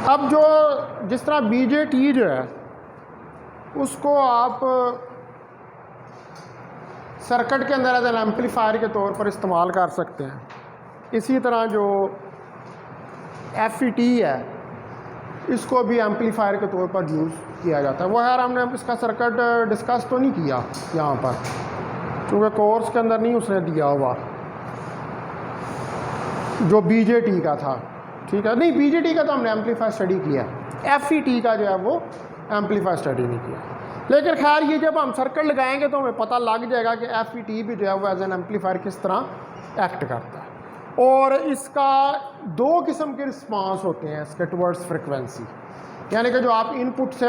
अब जो जिस तरह BJT जो है उसको आप सर्किट के अंदर एज एन एम्पलीफायर के तौर पर इस्तेमाल कर सकते हैं। इसी तरह जो FET है इसको भी एम्पलीफायर के तौर पर यूज़ किया जाता है। वो यार हमने इसका सर्किट डिस्कस तो नहीं किया यहाँ पर, क्योंकि कोर्स के अंदर नहीं उसने दिया हुआ जो BJT का था। ठीक है, नहीं BJT का तो हमने एम्पलीफायर स्टडी किया, FET का जो है वो एम्पलीफायर स्टडी नहीं किया। लेकिन खैर ये जब हम सर्किट लगाएंगे तो हमें पता लग जाएगा कि FET भी जो है वो एज एन एम्पलीफायर किस तरह एक्ट करता है। और इसका दो किस्म के रिस्पांस होते हैं इसके टुवर्ड्स फ्रिक्वेंसी, यानी कि जो आप इनपुट से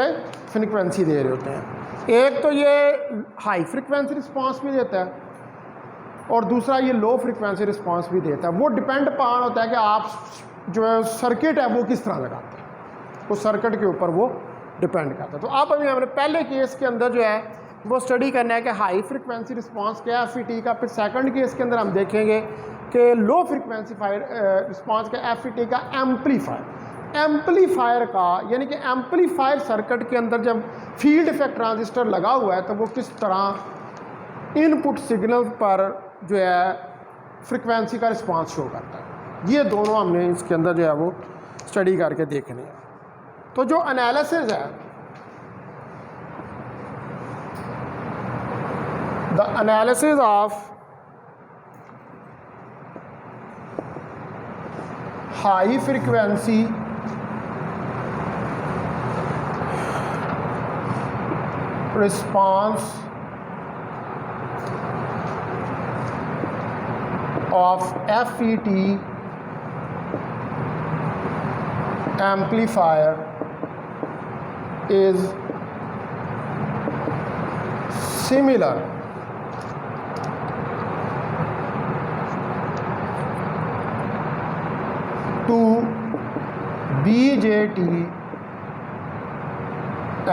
फ्रिक्वेंसी दे रहे होते हैं। एक तो ये हाई फ्रिक्वेंसी रिस्पांस भी देता है और दूसरा ये लो फ्रिक्वेंसी रिस्पांस भी देता है। वो डिपेंड पान होता है कि आप जो है सर्किट है वो किस तरह लगाते हैं, उस सर्किट के ऊपर वो डिपेंड करता है। तो अब अभी हमने पहले केस के अंदर जो है वो स्टडी करना है कि हाई फ्रिक्वेंसी रिस्पांस क्या है FET का। फिर सेकंड केस के अंदर हम देखेंगे कि लो फ्रिक्वेंसी रिस्पांस का FET का एम्पलीफायर का, यानी कि एम्पलीफायर सर्किट के अंदर जब फील्ड इफेक्ट ट्रांजिस्टर लगा हुआ है तो वो किस तरह इनपुट सिग्नल पर जो है फ्रिक्वेंसी का रिस्पांस शो करता है। ये दोनों हमने इसके अंदर जो है वो स्टडी करके देखने हैं। तो जो एनालिसिस है, the analysis of high frequency response of FET amplifier is similar to BJT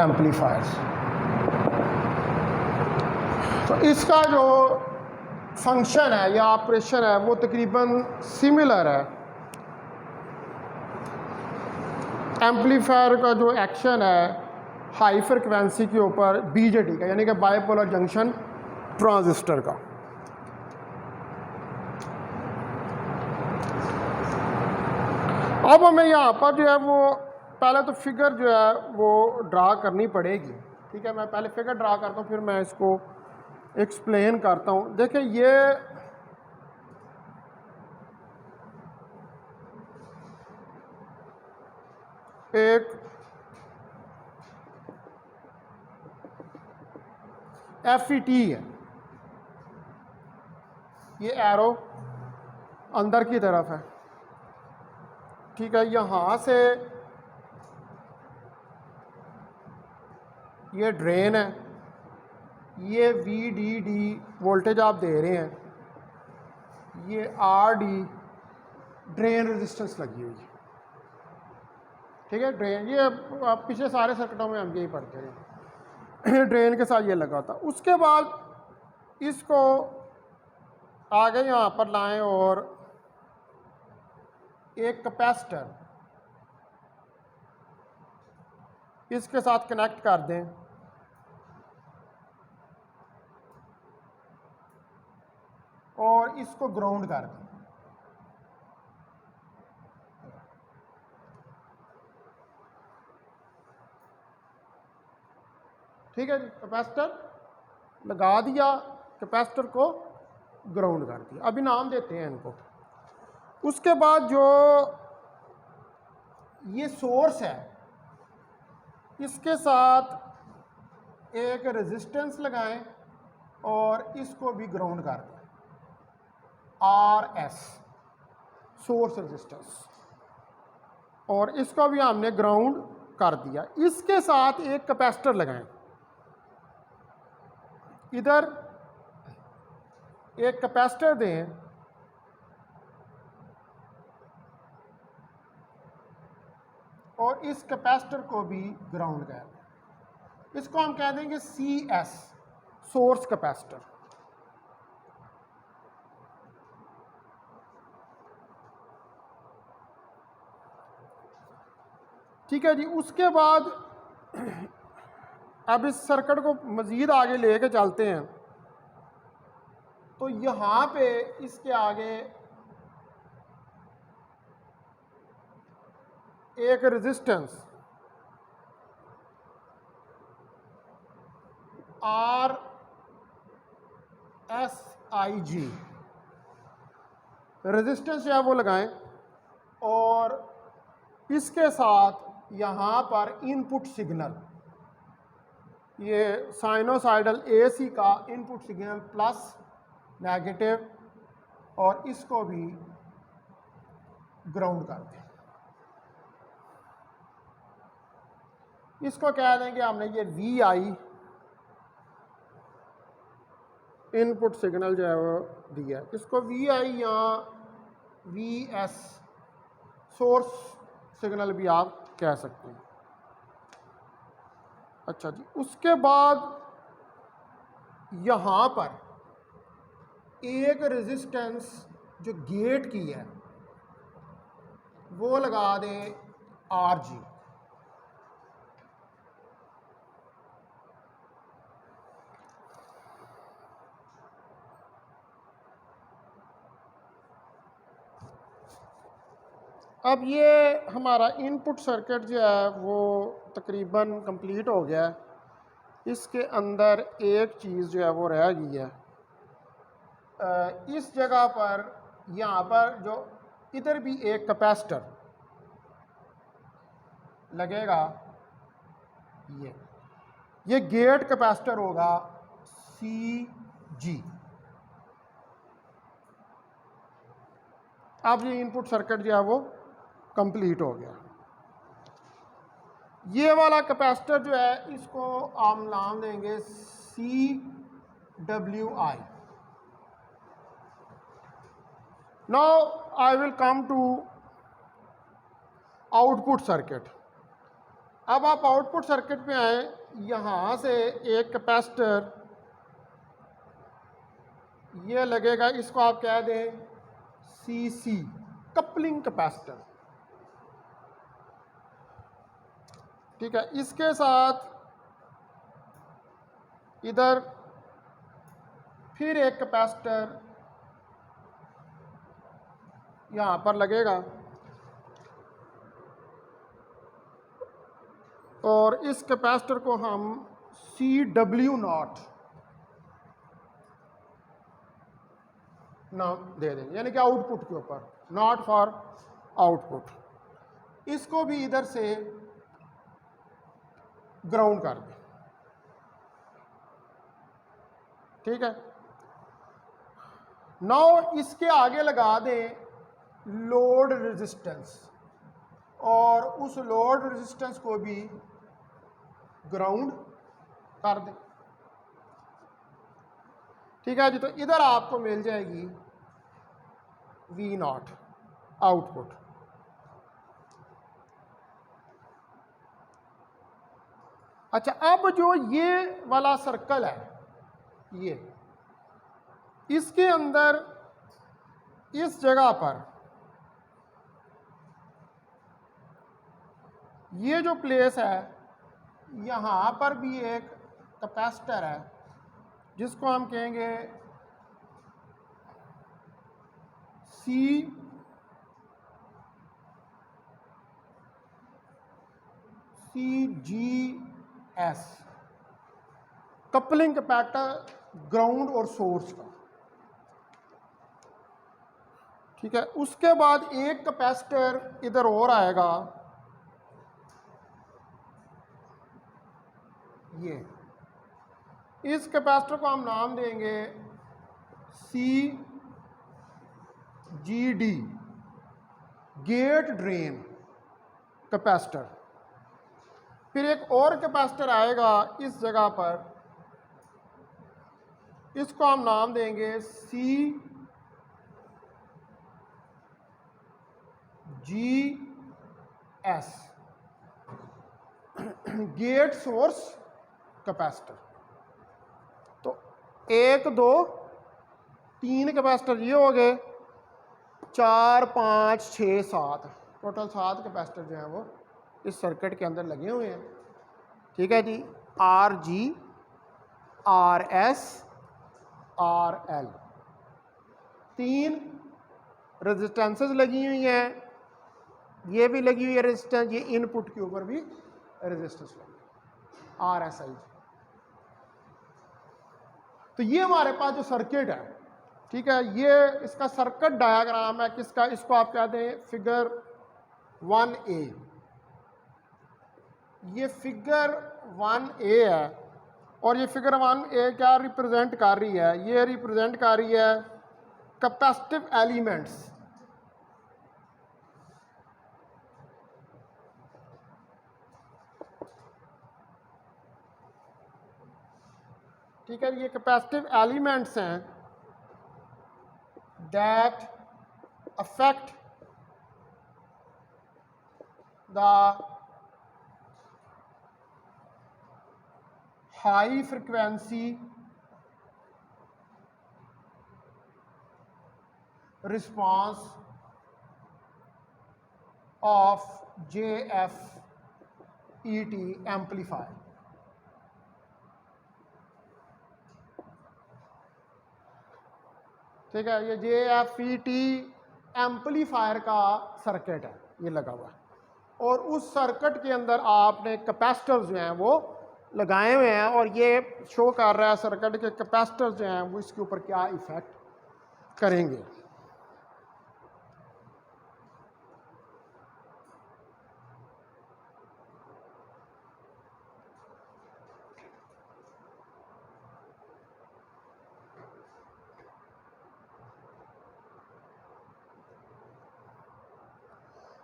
amplifiers। तो इसका जो फंक्शन है या ऑपरेशन है वो तकरीबन सिमिलर है। एम्पलीफायर का जो एक्शन है हाई फ्रिक्वेंसी के ऊपर BJT का, यानी कि बाइपोलर जंक्शन ट्रांजिस्टर का। अब हमें यहाँ पर जो है वो पहले तो फिगर जो है वो ड्रा करनी पड़ेगी। ठीक है, मैं पहले फिगर ड्रा करता हूँ फिर मैं इसको एक्सप्लेन करता हूँ। देखिए ये एक FET है, ये एरो अंदर की तरफ है। ठीक है, यहाँ से ये ड्रेन है, ये VDD वोल्टेज आप दे रहे हैं, ये RD ड्रेन रेजिस्टेंस लगी हुई है। ठीक है, ड्रेन ये आप पिछले सारे सर्किटों में हम यही पढ़ते हैं, ड्रेन के साथ ये लगा था। उसके बाद इसको आगे यहाँ पर लाएं और एक कैपेसिटर इसके साथ कनेक्ट कर दें और इसको ग्राउंड कर दें। ठीक है जी, कैपेसिटर लगा दिया, कैपेसिटर को ग्राउंड कर दिया। अभी नाम देते हैं इनको। उसके बाद जो ये सोर्स है इसके साथ एक रेजिस्टेंस लगाएं और इसको भी ग्राउंड कर दें, RS सोर्स रेजिस्टेंस, और इसको भी हमने ग्राउंड कर दिया। इसके साथ एक कैपेसिटर लगाएं, इधर एक कैपेसिटर दें और इस कैपेसिटर को भी ग्राउंड कर दें। इसको हम कह देंगे CS सोर्स कैपेसिटर। ठीक है जी। उसके बाद अब इस सर्किट को मज़ीद आगे लेके चलते हैं, तो यहाँ पे इसके आगे एक रेजिस्टेंस RSIG रेजिस्टेंस जो है वो लगाएं, और इसके साथ यहाँ पर इनपुट सिग्नल, ये साइनोसाइडल AC का इनपुट सिग्नल प्लस नेगेटिव, और इसको भी ग्राउंड कर दें। इसको कह देंगे हमने ये VI इनपुट सिग्नल जो है वो दिया, इसको VI या VS सोर्स सिग्नल भी आप कह सकते हैं। अच्छा जी। उसके बाद यहाँ पर एक रेजिस्टेंस जो गेट की है वो लगा दें RG। अब ये हमारा इनपुट सर्किट जो है वो तकरीबन कंप्लीट हो गया है। इसके अंदर एक चीज़ जो है वो रह गई है। इस जगह पर यहाँ पर जो इधर भी एक कैपेसिटर लगेगा, ये गेट कैपेसिटर होगा CG। अब ये इनपुट सर्किट जो है वो कंप्लीट हो गया। ये वाला कैपेसिटर जो है इसको हम नाम देंगे CWI। Now I will come to output circuit. अब आप आउटपुट सर्किट पे आए, यहाँ से एक कैपेसिटर ये लगेगा, इसको आप कह दें CC कपलिंग कैपेसिटर। ठीक है। इसके साथ इधर फिर एक कैपेसिटर यहाँ पर लगेगा, और इस कैपेसिटर को हम CW0 नाम दे देंगे, यानी कि आउटपुट के ऊपर, नॉट फॉर आउटपुट। इसको भी इधर से ग्राउंड कर दें। ठीक है। नाउ इसके आगे लगा दें लोड रेजिस्टेंस, और उस लोड रेजिस्टेंस को भी ग्राउंड कर दें। ठीक है जी। तो इधर आपको मिल जाएगी V0 आउटपुट। अच्छा, अब जो ये वाला सर्कल है, ये इसके अंदर इस जगह पर ये जो प्लेस है, यहाँ पर भी एक कैपेसिटर है जिसको हम कहेंगे CGS कपलिंग कैपेसिटर ग्राउंड और सोर्स का। ठीक है। उसके बाद एक कैपेसिटर इधर और आएगा, ये इस कैपेसिटर को हम नाम देंगे CGD गेट ड्रेन कैपेसिटर। फिर एक और कैपेसिटर आएगा इस जगह पर, इसको हम नाम देंगे CGS गेट सोर्स कैपेसिटर। तो 1 2 3 कैपेसिटर ये हो गए, 4 5 6 7, टोटल 7 कैपेसिटर जो है वो इस सर्किट के अंदर लगे हुए हैं। ठीक है जी, R G, R S, R L, 3 resistances लगी हुई हैं, ये भी लगी हुई है रेजिस्टेंस, ये इनपुट के ऊपर भी रेजिस्टेंस लगी, आर एस आई। तो ये हमारे पास जो सर्किट है, ठीक है, ये इसका सर्किट डायग्राम है किसका, इसको आप कहते हैं फिगर 1A। ये फिगर 1A है और ये फिगर 1A क्या रिप्रेजेंट कर रही है, ये रिप्रेजेंट कर रही है कैपेसिटिव एलिमेंट्स। ठीक है, ये कैपेसिटिव एलिमेंट्स हैं that affect the high frequency response of JFET amplifier. ठीक है, ये JFET एम्पलीफायर का सर्किट है, ये लगा हुआ है, और उस सर्किट के अंदर आपने कैपेसिटर्स जो हैं वो लगाए हुए हैं, और ये शो कर रहा है सर्किट के कैपेसिटर्स जो हैं वो इसके ऊपर क्या इफेक्ट करेंगे।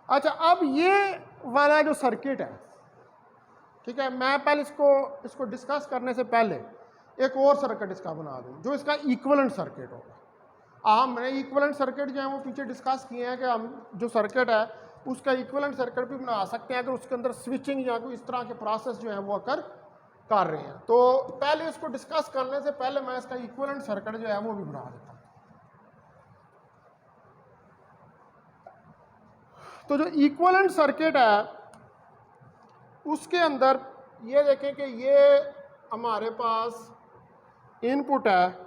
अच्छा, अब ये वाला जो सर्किट है, ठीक है, मैं पहले इसको डिस्कस करने से पहले एक और सर्किट इसका बना दूं जो इसका इक्विवेलेंट सर्किट होगा। हमने इक्विवेलेंट सर्किट जो है वो पीछे डिस्कस किए हैं कि हम जो सर्किट है उसका इक्विवेलेंट सर्किट भी बना सकते हैं अगर उसके अंदर स्विचिंग या कोई इस तरह के प्रोसेस जो है वो अकर कर रहे हैं। तो पहले इसको डिस्कस करने से पहले मैं इसका इक्विवेलेंट सर्किट जो है वो भी बना देता हूँ। तो जो इक्विवेलेंट सर्किट है उसके अंदर ये देखें कि ये हमारे पास इनपुट है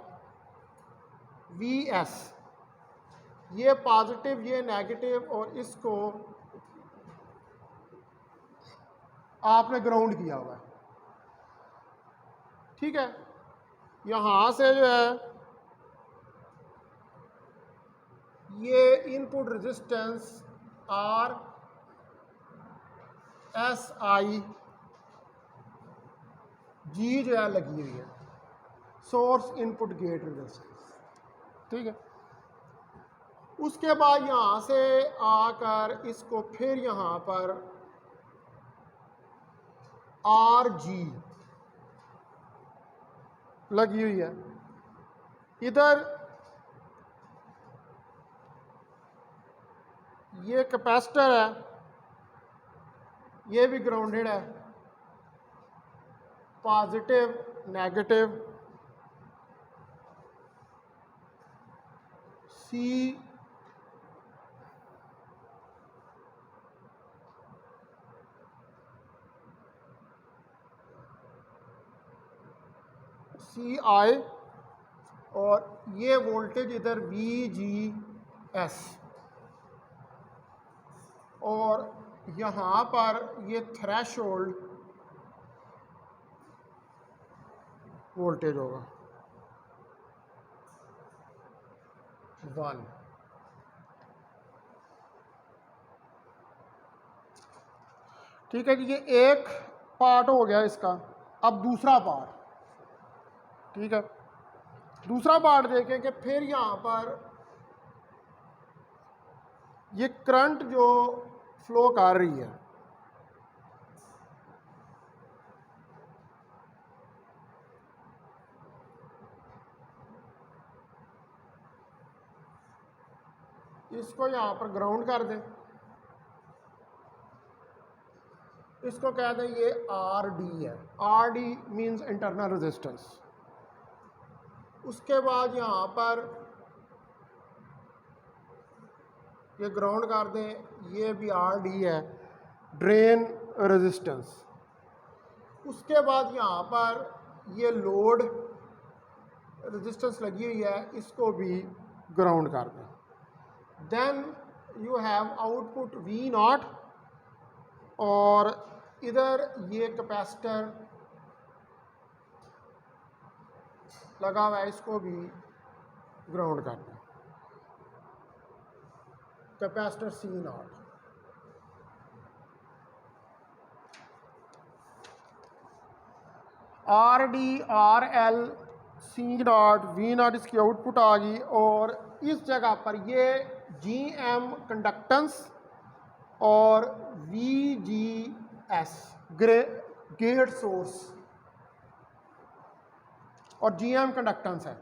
Vs, ये पॉजिटिव ये नेगेटिव, और इसको आपने ग्राउंड किया हुआ है। ठीक है, यहां से जो है ये input resistance R S I G जो है लगी हुई है, सोर्स इनपुट गेट रेजिस्टेंस। ठीक है, उसके बाद यहां से आकर इसको फिर यहां पर आर जी लगी हुई है, इधर ये कैपेसिटर है, ये भी ग्राउंडेड है, पॉजिटिव नेगेटिव, सी आई, और ये वोल्टेज इधर VGS, और यहाँ पर ये थ्रेशोल्ड वोल्टेज होगा 1। ठीक है जी, ये एक पार्ट हो गया इसका। अब दूसरा पार्ट, ठीक है, दूसरा पार्ट देखें कि फिर यहाँ पर ये करंट जो फ्लो कर रही है, इसको यहाँ पर ग्राउंड कर दें, इसको कह दें ये RD है, RD मीन्स इंटरनल रेजिस्टेंस। उसके बाद यहाँ पर ये ग्राउंड कर दें, ये भी RD है, ड्रेन रेजिस्टेंस। उसके बाद यहाँ पर ये लोड रेजिस्टेंस लगी हुई है, इसको भी ग्राउंड कर दें। Then you have output V naught, और इधर ये कैपेसिटर लगा हुआ है, इसको भी ग्राउंड कर दें। Capacitor C naught, R D R L C naught V naught इसकी आउटपुट आ गई, और इस जगह पर ये जी एम कंडक्टेंस और V G S gate source और जी एम कंडक्टेंस है।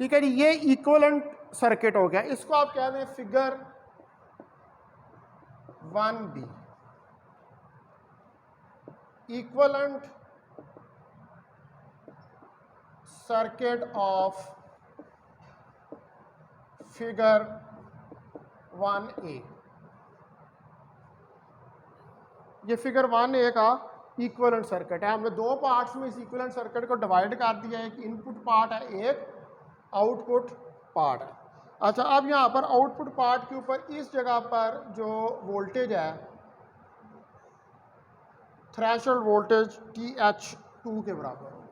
ठीक है जी, ये इक्विवेलेंट सर्किट हो गया। इसको आप कह दें figure 1B, equivalent circuit of figure 1A। ये फिगर 1A का इक्विवेलेंट सर्किट है। हमने दो पार्ट्स में इस इक्विवेलेंट सर्किट को डिवाइड कर दिया है, एक इनपुट पार्ट है, एक आउटपुट पार्ट है। अच्छा, अब यहाँ पर आउटपुट पार्ट के ऊपर इस जगह पर जो वोल्टेज है, थ्रेशोल्ड वोल्टेज TH2 के बराबर होगा।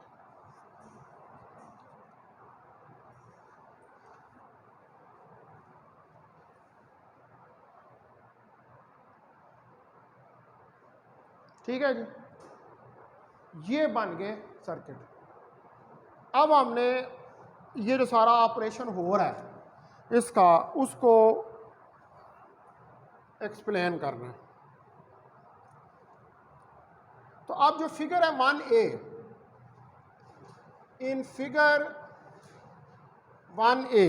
ठीक है जी, ये बन गए सर्किट। अब हमने ये जो सारा ऑपरेशन हो रहा है इसका, उसको एक्सप्लेन करना है। तो अब जो फिगर है 1A, in figure 1A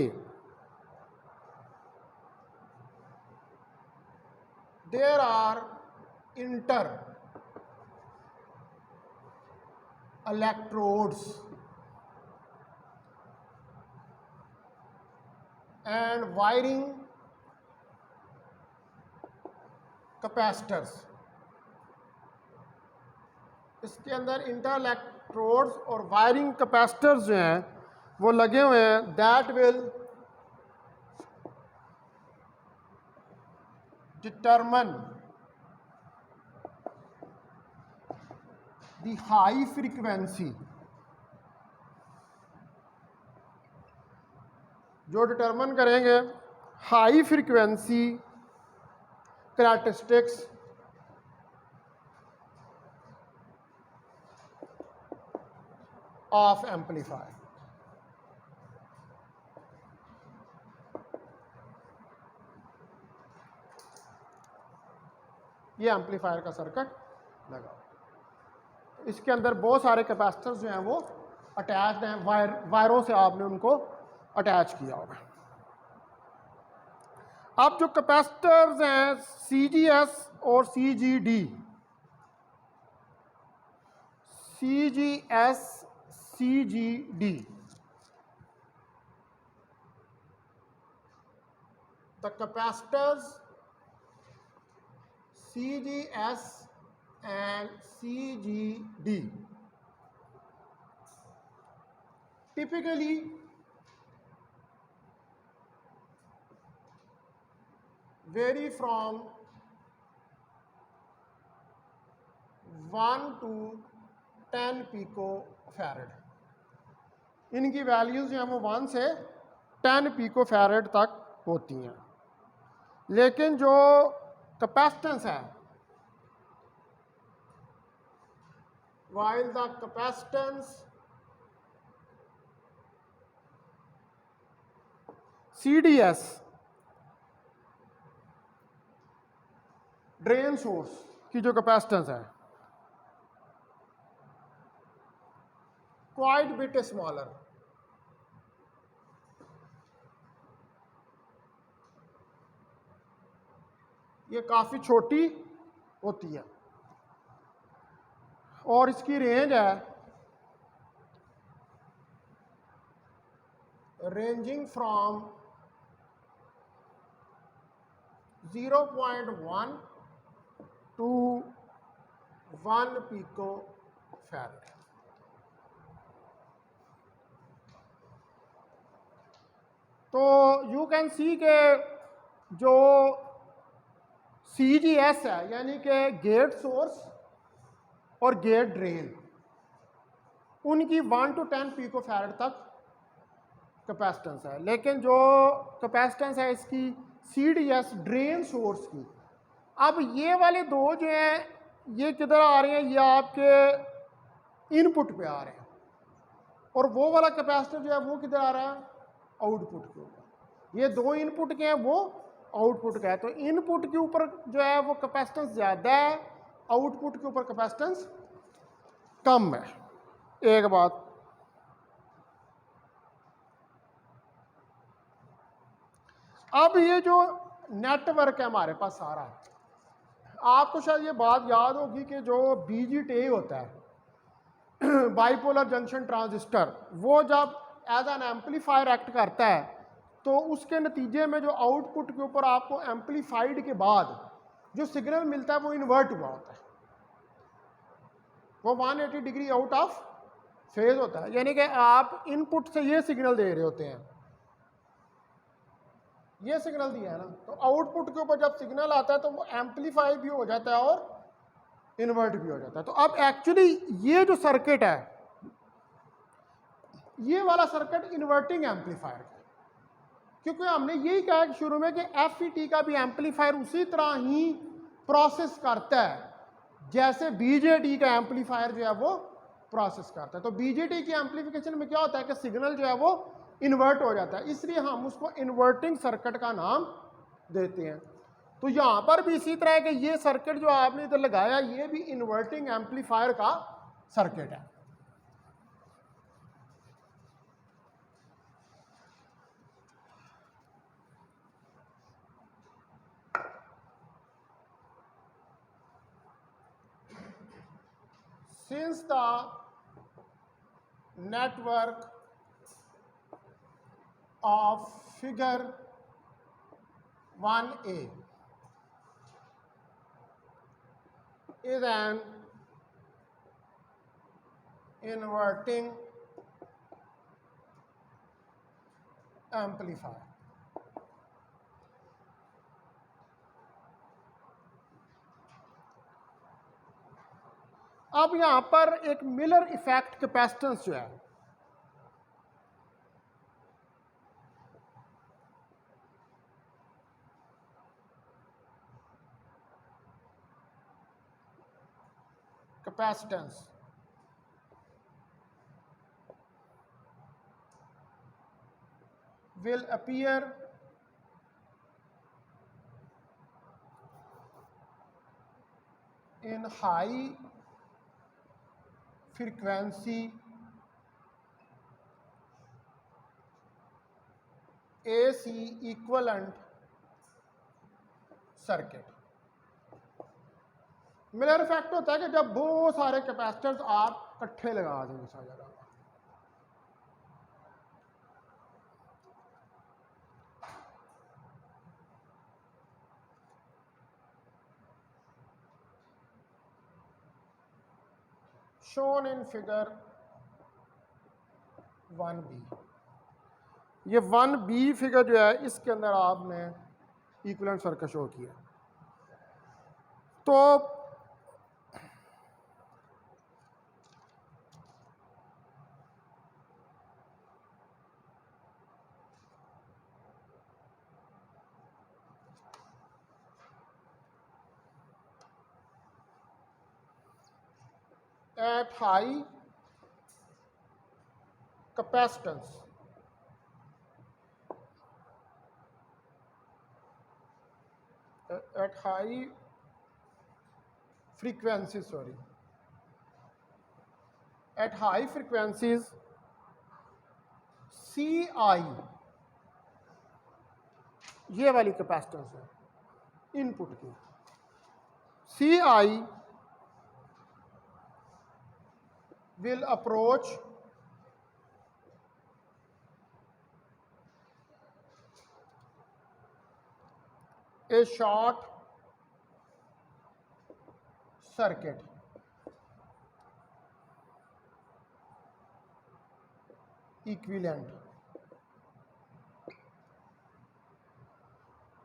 there are inter electrodes and wiring capacitors। इसके अंदर इंटर इलेक्ट्रोड्स और वायरिंग कैपेसिटर्स जो हैं वो लगे हुए हैं। That will determine the high frequency, जो डिटरमिन करेंगे high frequency characteristics of amplifier. ये एम्पलीफायर का सर्किट लगा, इसके अंदर बहुत सारे कैपेसिटर्स जो हैं वो अटैच्ड हैं, वायरों से आपने उनको अटैच किया होगा। अब जो कैपेसिटर्स हैं CGS और CGD, CGS CGD, the capacitors CGS and CGD typically vary from 1 to 10 picofarad। इनकी वैल्यूज जो हैं वो 1 से 10 picofarad तक होती हैं। लेकिन जो कैपेसिटेंस है, while the capacitance CDS drain source की जो कैपेसिटेंस है क्वाइट बिट स्मॉलर, ये काफ़ी छोटी होती है, और इसकी रेंज है ranging from 0.1 to 1 pico farad. तो यू कैन सी के जो CGS है यानी कि गेट सोर्स और गेट ड्रेन, उनकी 1 to 10 पिको फैराड तक कैपेसिटेंस है, लेकिन जो कैपेसिटेंस है इसकी CDS ड्रेन सोर्स की, अब ये वाले दो जो हैं ये किधर आ रहे हैं, ये आपके इनपुट पे आ रहे हैं, और वो वाला कैपेसिटर जो है वो किधर आ रहा है, आउटपुट के ऊपर। ये दो इनपुट के हैं, वो आउटपुट का है, तो इनपुट के ऊपर जो है वो कैपेसिटेंस ज़्यादा है, आउटपुट के ऊपर कैपेसिटेंस कम है। एक बात, अब ये जो नेटवर्क है हमारे पास सारा, आपको शायद ये बात याद होगी कि जो BGT होता है बाइपोलर जंक्शन ट्रांजिस्टर, वो जब एज एन एम्पलीफायर एक्ट करता है तो उसके नतीजे में जो आउटपुट के ऊपर आपको एम्पलीफाइड के बाद जो सिग्नल मिलता है वो इन्वर्ट हुआ होता है, वो 180 डिग्री आउट ऑफ फेज होता है, यानी कि आप इनपुट से ये सिग्नल दे रहे होते हैं, ये सिग्नल दिया है ना, तो आउटपुट के ऊपर जब सिग्नल आता है तो वो एम्पलीफाई भी हो जाता है और इन्वर्ट भी हो जाता है। तो अब एक्चुअली ये जो सर्किट है, ये वाला सर्किट इन्वर्टिंग एम्पलीफायर का, क्योंकि हमने यही कहा शुरू में कि FET का भी एम्पलीफायर उसी तरह ही प्रोसेस करता है जैसे BJT का एम्पलीफायर जो है वो प्रोसेस करता है। तो BJT की एम्पलीफिकेशन में क्या होता है कि सिग्नल जो है वो इन्वर्ट हो जाता है, इसलिए हम उसको इन्वर्टिंग सर्किट का नाम देते हैं। तो यहां पर भी इसी तरह के ये सर्किट जो आपने इधर लगाया, ये भी इन्वर्टिंग एम्पलीफायर का सर्किट है। Since the network of figure 1A is an inverting amplifier, अब यहां पर एक मिलर इफेक्ट कैपेसिटेंस जो है, capacitance will appear in high frequency AC equivalent circuit. Miller effect होता है कि जब बहुत सारे कैपेसिटर्स आप इकट्ठे लगा देंगे सारी जगह, शोन इन फिगर 1B। ये 1B फिगर जो है इसके अंदर आपने इक्विवेलेंट सर्किट शो किया। तो at high capacitance at high frequencies, at high frequencies CI, ये वाली कैपेसिटेंस है इनपुट की, CI will approach a short circuit equivalent.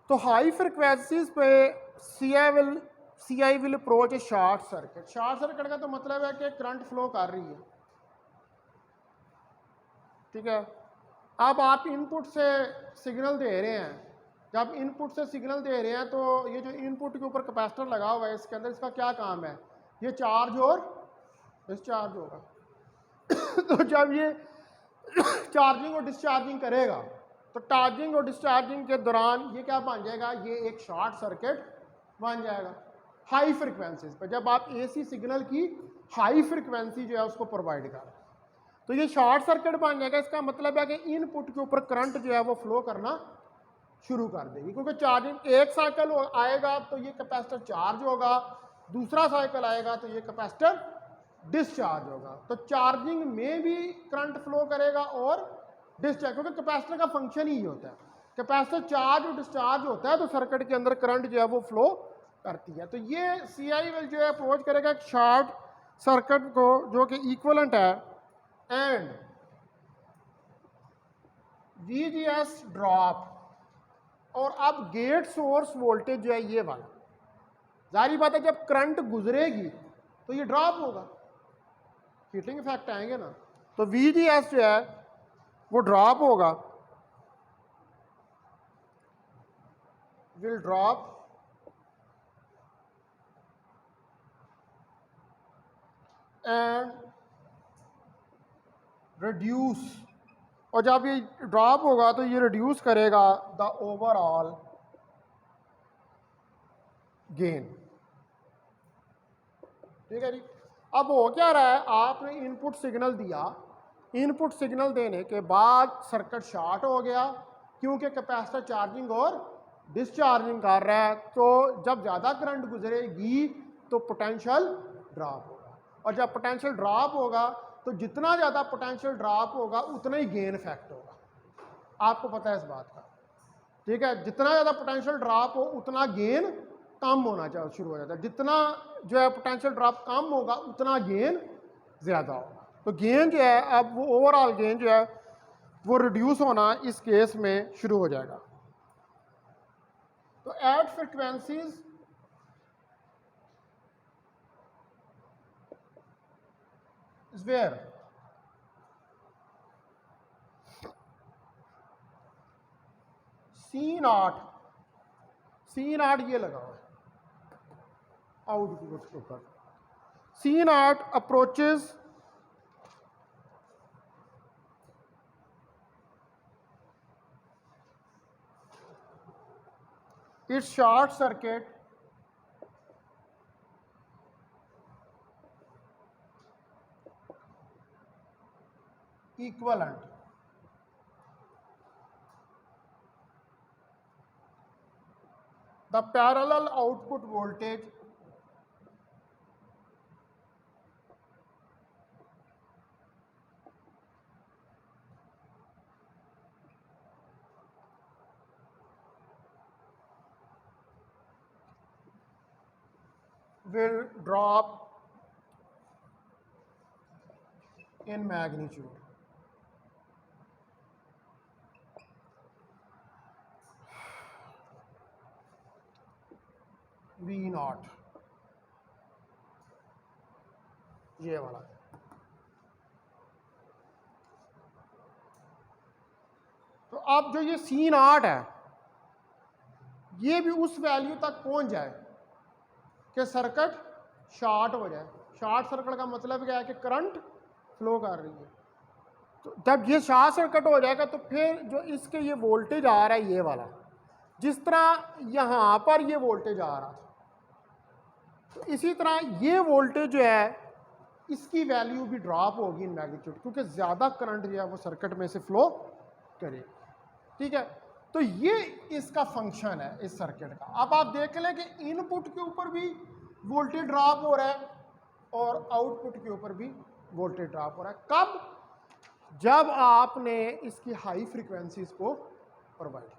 तो हाई फ्रिक्वेंसीज पे C I will approach a short circuit. Short circuit का तो मतलब है कि करंट फ्लो कर रही है, ठीक है। अब आप इनपुट से सिग्नल दे रहे हैं, जब इनपुट से सिग्नल दे रहे हैं तो ये जो इनपुट के ऊपर कैपेसिटर लगा हुआ है इसके अंदर, इसका क्या काम है, ये चार्ज और डिस्चार्ज होगा। तो जब ये चार्जिंग और डिस्चार्जिंग करेगा तो चार्जिंग और डिस्चार्जिंग के दौरान ये क्या बन जाएगा, ये एक शॉर्ट सर्किट बन जाएगा हाई फ्रिक्वेंसीज पर। जब आप एसी सिग्नल की हाई फ्रिक्वेंसी जो है उसको प्रोवाइड कर रहे हैं तो ये शॉर्ट सर्किट बन जाएगा। इसका मतलब है कि इनपुट के ऊपर करंट जो है वो फ्लो करना शुरू कर देगी, क्योंकि चार्जिंग एक साइकिल आएगा तो ये कैपेसिटर चार्ज होगा, दूसरा साइकिल आएगा तो ये कैपेसिटर डिस्चार्ज होगा। तो चार्जिंग में भी करंट फ्लो करेगा और डिस्चार्ज, क्योंकि कैपेसिटर का फंक्शन ही होता है, कैपेसिटर चार्ज और डिस्चार्ज होता है तो सर्किट के अंदर करंट जो है वो फ्लो करती है। तो ये सी आई विल जो है अप्रोच करेगा एक शॉर्ट सर्किट को जो कि इक्विवेलेंट है, एंड VGS ड्रॉप, और अब गेट सोर्स वोल्टेज जो है ये वाला, जारी बात है जब करंट गुजरेगी तो ये ड्रॉप होगा, हीटिंग इफेक्ट आएंगे ना, तो VGS जो है वो ड्रॉप होगा, विल ड्रॉप एंड रिड्यूस, और जब ये ड्रॉप होगा तो ये रिड्यूस करेगा द ओवरऑल गेन, ठीक है जी। अब हो क्या रहा है, आपने इनपुट सिग्नल दिया, इनपुट सिग्नल देने के बाद सर्किट शॉर्ट हो गया क्योंकि कैपेसिटर चार्जिंग और डिस्चार्जिंग कर रहा है, तो जब ज़्यादा करंट गुजरेगी तो पोटेंशियल ड्रॉप होगा, और जब पोटेंशियल ड्रॉप होगा तो जितना ज़्यादा पोटेंशियल ड्रॉप होगा उतना ही गेन इफेक्ट होगा, आपको पता है इस बात का, ठीक है। जितना ज़्यादा पोटेंशियल ड्रॉप हो उतना गेन कम होना चाहिए शुरू हो जाता है, जितना जो है पोटेंशियल ड्रॉप कम होगा उतना गेन ज़्यादा होगा। तो गेन जो है अब वो ओवरऑल गेन जो है वो रिड्यूस होना इस केस में शुरू हो जाएगा। तो at frequencies is where C naught ये लगा हुआ है आउटपुट के ऊपर, C नॉट approaches its short circuit equivalent, the parallel output voltage will drop in magnitude, V not ये वाला। तो अब जो ये C नॉट है ये भी उस वैल्यू तक पहुंच जाए कि सर्किट शॉर्ट हो जाए। शॉर्ट सर्किट का मतलब क्या है कि करंट फ्लो कर रही है, तो जब ये शॉर्ट सर्किट हो जाएगा तो फिर जो इसके ये वोल्टेज आ रहा है ये वाला, जिस तरह यहाँ पर ये वोल्टेज आ रहा था तो इसी तरह ये वोल्टेज जो है इसकी वैल्यू भी ड्रॉप होगी इन मैग्नीट्यूड, क्योंकि ज़्यादा करंट जो है वो सर्किट में से फ्लो करेगी, ठीक है। तो ये इसका फंक्शन है इस सर्किट का। अब आप देख लें कि इनपुट के ऊपर भी वोल्टेज ड्रॉप हो रहा है और आउटपुट के ऊपर भी वोल्टेज ड्रॉप हो रहा है। कब? जब आपने इसकी हाई फ्रीक्वेंसीज को प्रोवाइड किया,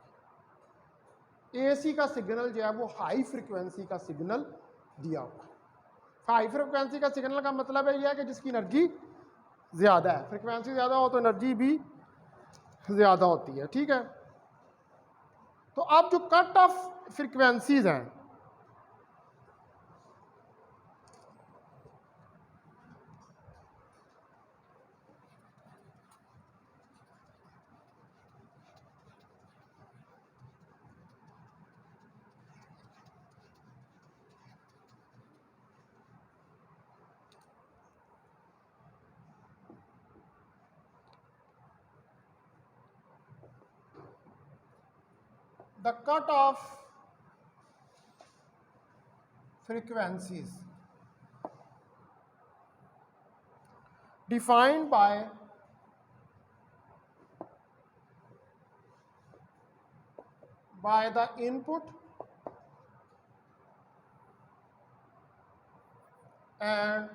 AC का सिग्नल जो है वो हाई फ्रिक्वेंसी का सिग्नल दिया हुआ है। हाई फ्रिक्वेंसी का सिग्नल का मतलब है यह है कि जिसकी एनर्जी ज़्यादा है, फ्रिक्वेंसी ज़्यादा हो तो एनर्जी भी ज़्यादा होती है, ठीक है। तो अब जो कट ऑफ फ्रिक्वेंसीज हैं, the cut off frequencies defined by the input and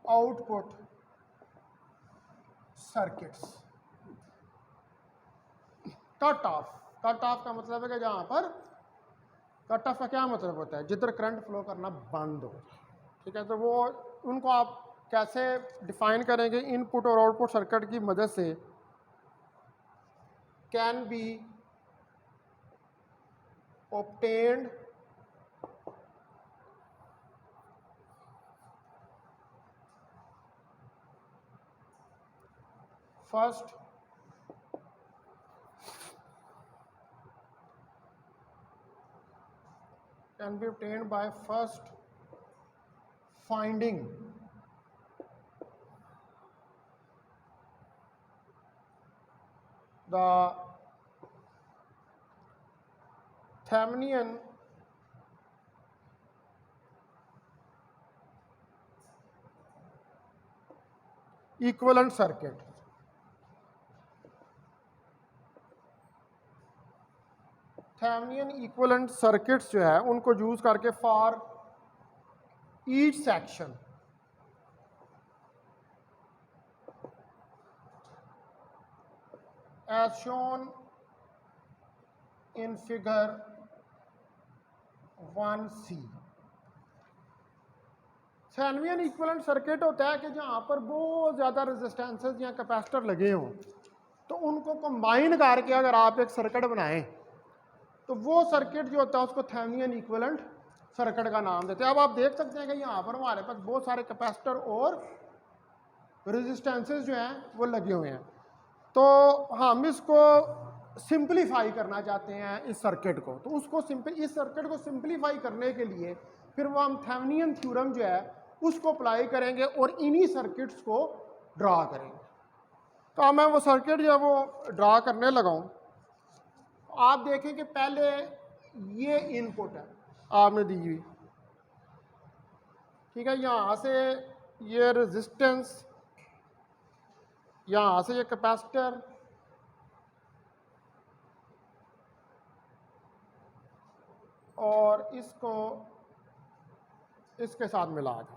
output circuits। Cut off का मतलब है कि जहां पर कट ऑफ का क्या मतलब होता है, जिधर करंट फ्लो करना बंद हो, ठीक है। तो वो उनको आप कैसे डिफाइन करेंगे, इनपुट और आउटपुट सर्किट की मदद से can be obtained first can be obtained by first finding the Thevenin equivalent circuit। Thevenin equivalent circuits जो है उनको यूज करके for each section as shown in figure 1C। Thevenin equivalent circuit होता है कि जहां पर बहुत ज़्यादा रेजिस्टेंसेस या कैपेसिटर लगे हों, तो उनको कंबाइन करके अगर आप एक सर्किट बनाएं तो वो सर्किट जो होता है उसको थेवेनिन इक्विवेलेंट सर्किट का नाम देते हैं। अब आप देख सकते हैं कि यहाँ पर हमारे पास बहुत सारे कैपेसिटर और रेजिस्टेंसेस जो हैं वो लगे हुए हैं। तो हम इसको सिंपलीफाई करना चाहते हैं इस सर्किट को, तो उसको इस सर्किट को सिंपलीफाई करने के लिए फिर वो हम थेवेनिन थ्योरम जो है उसको अप्लाई करेंगे और इन्हीं सर्किट्स को ड्रा करेंगे। तो मैं वो सर्किट जो है वो ड्रा करने लगाऊं। आप देखें कि पहले ये इनपुट है आपने दी हुई, ठीक है। यहाँ से ये रेजिस्टेंस, यहाँ से ये कैपेसिटर, और इसको इसके साथ मिला दो,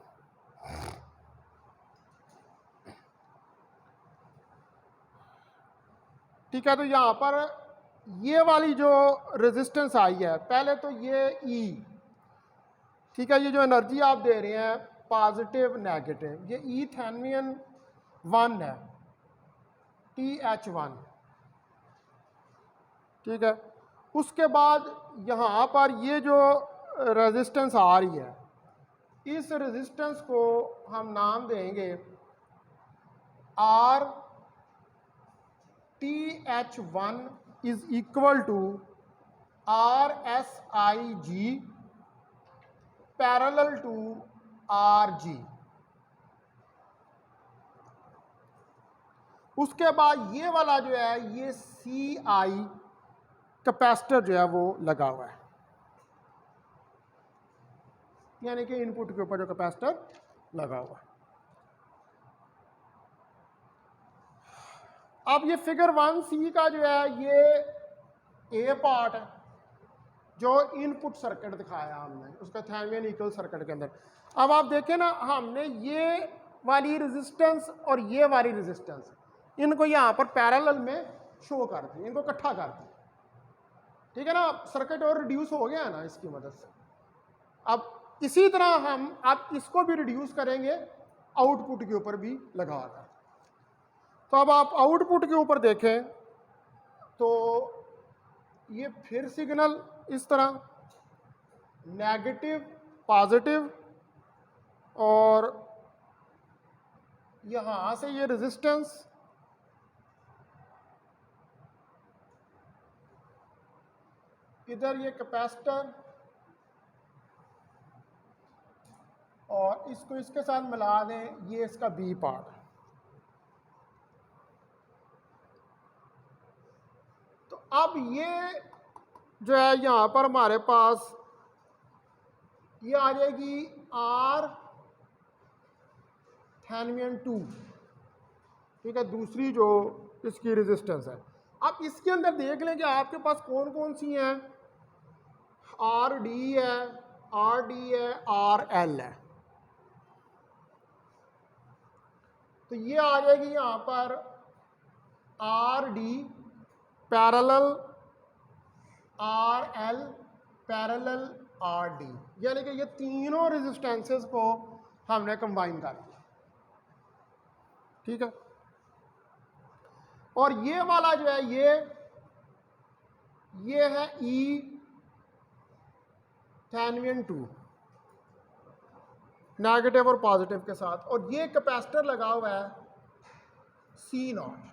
ठीक है। तो यहाँ पर ये वाली जो रेजिस्टेंस आई है, पहले तो ये E, ठीक है, ये जो एनर्जी आप दे रहे हैं पॉजिटिव नेगेटिव, ये E थेवेनिन 1 है, TH1, ठीक है। उसके बाद यहाँ पर ये जो रेजिस्टेंस आ रही है, इस रेजिस्टेंस को हम नाम देंगे R TH1 is equal to RSIG parallel to RG। उसके बाद ये वाला जो है ये CI कैपेसिटर जो है वो लगा हुआ है, यानी कि इनपुट के ऊपर जो कैपेसिटर लगा हुआ है। अब ये फिगर 1C का जो है ये A पार्ट है जो इनपुट सर्किट दिखाया हमने उसका थेवेनिन इक्वल सर्किट के अंदर। अब आप देखें ना, हमने ये वाली रेजिस्टेंस और ये वाली रेजिस्टेंस इनको यहाँ पर पैरेलल में शो कर दी, इनको इकट्ठा कर दी, ठीक है ना, सर्किट और रिड्यूस हो गया है ना इसकी मदद से। अब इसी तरह हम आप इसको भी रिड्यूस करेंगे आउटपुट के ऊपर भी लगाकर। तो अब आप आउटपुट के ऊपर देखें तो ये फिर सिग्नल इस तरह नेगेटिव पॉजिटिव, और यहां से ये रेजिस्टेंस, इधर ये कैपेसिटर, और इसको इसके साथ मिला दें, ये इसका बी पार्ट। तो अब ये जो है यहां पर हमारे पास ये आ जाएगी आर थेवेनिन 2, ठीक है, दूसरी जो इसकी रेजिस्टेंस है। अब इसके अंदर देख लें कि आपके पास कौन कौन सी हैं, आर डी है, आर डी है, आर एल है। तो ये आ जाएगी यहां पर are D parallel R L parallel R D, यानी कि ये तीनों रेजिस्टेंसेस को हमने कंबाइन कर दिया, ठीक है। और ये वाला जो है ये है ई थेवेनिन 2 नेगेटिव और पॉजिटिव के साथ, और ये कैपेसिटर लगा हुआ है सी नॉट।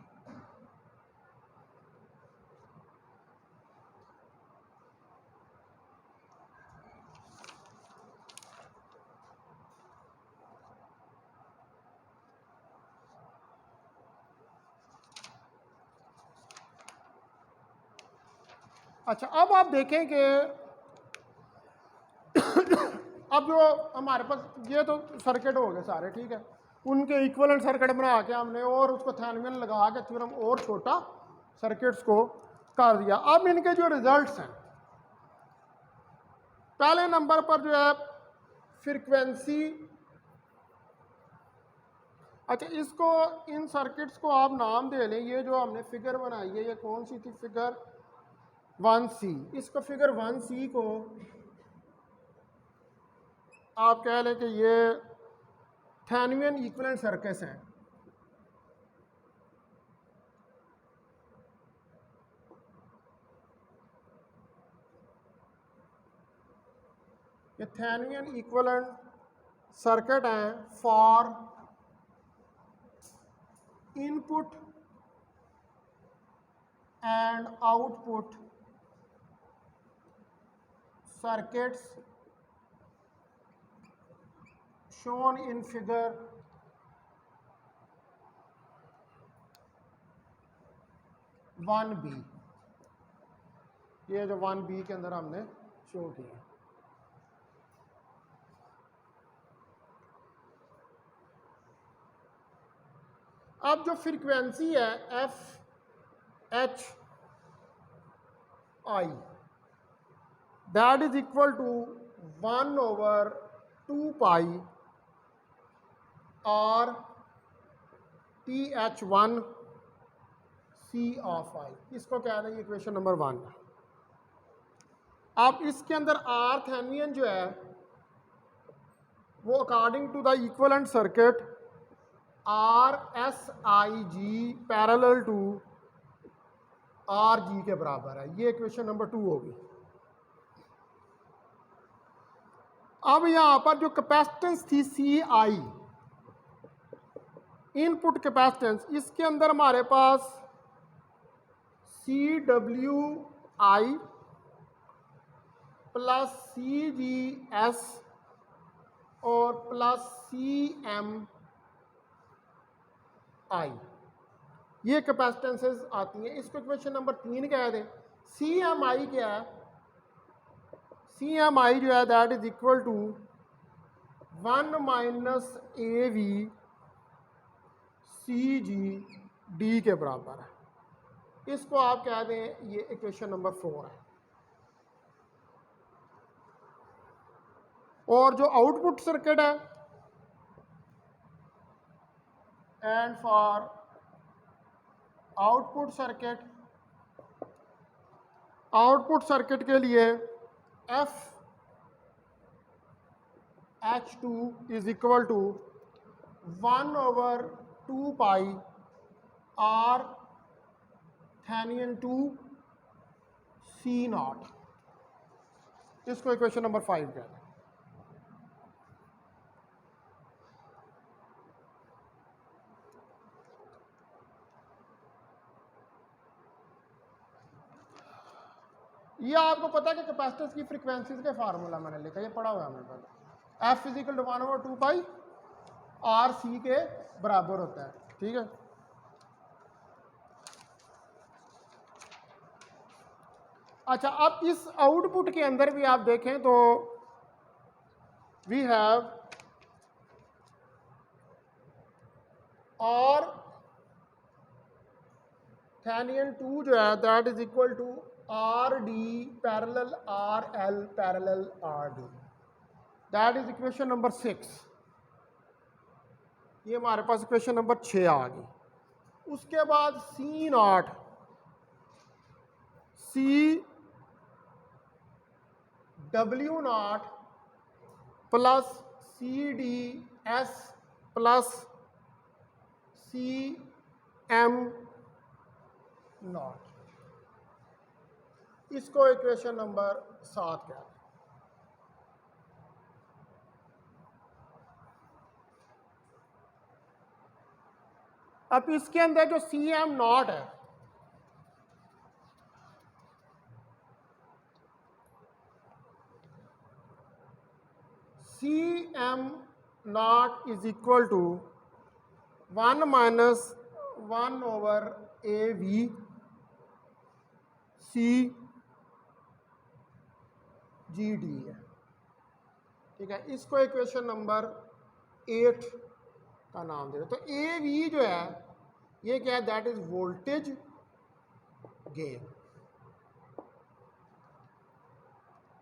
अच्छा, अब आप देखें कि अब जो हमारे पास ये तो सर्किट हो गए सारे, ठीक है, उनके इक्विवेलेंट सर्किट बना के हमने और उसको थेवेनिन लगा के फिर हम और छोटा सर्किट्स को कर दिया। अब इनके जो रिजल्ट्स हैं, पहले नंबर पर जो है फ्रीक्वेंसी, अच्छा इसको इन सर्किट्स को आप नाम दे लें। ये जो हमने फिगर बनाई है ये कौन सी थी, फिगर 1C। इसको फिगर 1C को आप कह लें कि ये थेवेनिन इक्विवेलेंट सर्किट्स हैं। ये थेवेनिन इक्विवेलेंट सर्किट हैं for input and output circuits shown in figure 1B। ये जो 1B के अंदर हमने शो किया। अब जो फ्रीक्वेंसी है F H I, that is equal to 1 over 2 pi r TH1 C of I। इसको क्या है, इक्वेशन नंबर 1। अब इसके अंदर आर थेवेनिन जो है वो according to the equivalent circuit R S I G parallel to R G के बराबर है। ये इक्वेशन नंबर 2 होगी। अब यहां पर जो कैपेसिटेंस थी सी आई, इनपुट कैपेसिटेंस, इसके अंदर हमारे पास C W I plus C G S और प्लस सी एम आई, ये कैपेसिटेंसेस आती हैं। इसको इक्वेशन नंबर 3 कह दें। सी एम आई क्या है, सी एम आई जो है that is equal to 1 minus A V C G D के बराबर है। इसको आप कह दें ये इक्वेशन नंबर 4 है। और जो आउटपुट सर्किट है, and for output circuit output circuit के लिए F H two is equal to 1/2 pi R Thevenin two C naught, इसको इक्वेशन नंबर 5 कहते हैं। ये आपको पता है कि कैपेसिटर्स की फ्रीक्वेंसीज के फार्मूला मैंने लिखा, ये पढ़ा हुआ है मैंने पहले। F is equal to 1/2 pi R C के बराबर होता है, ठीक है। अच्छा, अब इस आउटपुट के अंदर भी आप देखें तो वी हैव आर थेनियन 2 जो है that is equal to R D parallel R L parallel R D, that is equation number 6। ये हमारे पास इक्वेशन नंबर 6 आ गई। उसके बाद C naught C W naught plus C D S plus C M naught, इसको equation number 7 कहते हैं। अब इसके अंदर जो सी एम नॉट है, C M naught is equal to 1 minus 1/a_v C G D है, ठीक है। इसको इक्वेशन नंबर 8 का नाम दे रहे। तो ए वी जो है ये क्या है, दैट इज वोल्टेज गेन,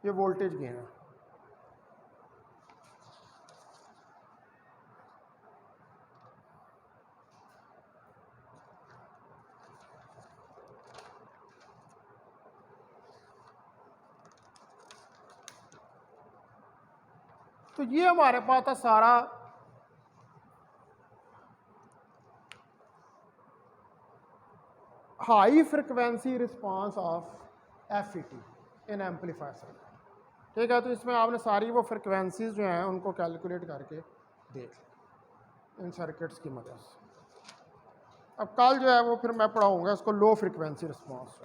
ये वोल्टेज गेन है। तो ये हमारे पास था सारा high frequency response of FET in amplifier circuit, ठीक है। तो इसमें आपने सारी वो फ्रिक्वेंसीज जो हैं उनको कैलकुलेट करके देख इन सर्किट्स की मदद से। अब कल जो है वो फिर मैं पढ़ाऊंगा इसको लो फ्रिक्वेंसी रिस्पांस।